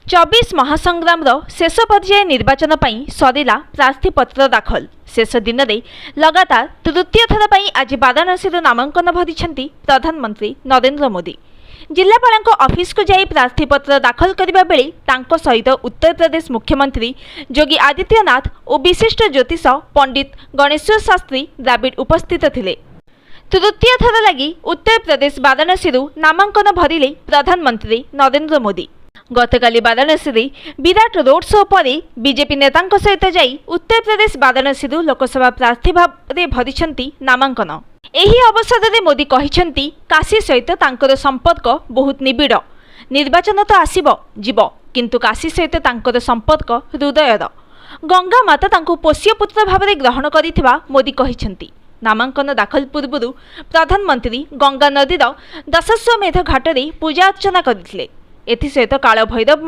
24 महासंग्राम शेष पर्याय निर्वाचन पर सरिला प्रार्थीपत्र दाखल। शेष दिन में लगातार तृतीय थर पर आज वाराणसी नामांकन भरी प्रधानमंत्री नरेंद्र मोदी। जिलापाल ऑफिस को जाई प्रार्थीपत्र दाखल करने बेले तांको सहित उत्तर प्रदेश मुख्यमंत्री योगी आदित्यनाथ और विशिष्ट ज्योतिष पंडित गणेश्वर शास्त्री द्राविड़ उपस्थित थिले। तृतीय थर लगी उत्तर प्रदेश वाराणसी नामांकन भरिले प्रधानमंत्री नरेंद्र मोदी। गतकाली वाराणसी विराट रोड शो पर बीजेपी नेता सहित जाई उत्तर प्रदेश वाराणसी लोकसभा प्रार्थी भाव भरी नामांकन। एही अवसर में मोदी कहिसेंती काशी सहित तांकर संपर्क बहुत निबिड़। निर्वाचन तो आसीबो जीवो किंतु काशी सहित तांकर संपर्क हृदयर। गंगा माता तांको पोष्य पुत्र भाव ग्रहण करिथिबा मोदी कहिसेंती। नामांकन दाखल पूर्व प्रधानमंत्री गंगा नदीर दशाश्वमेध घाट पूजा अर्चना करथिले। एथिसहित काल भैरव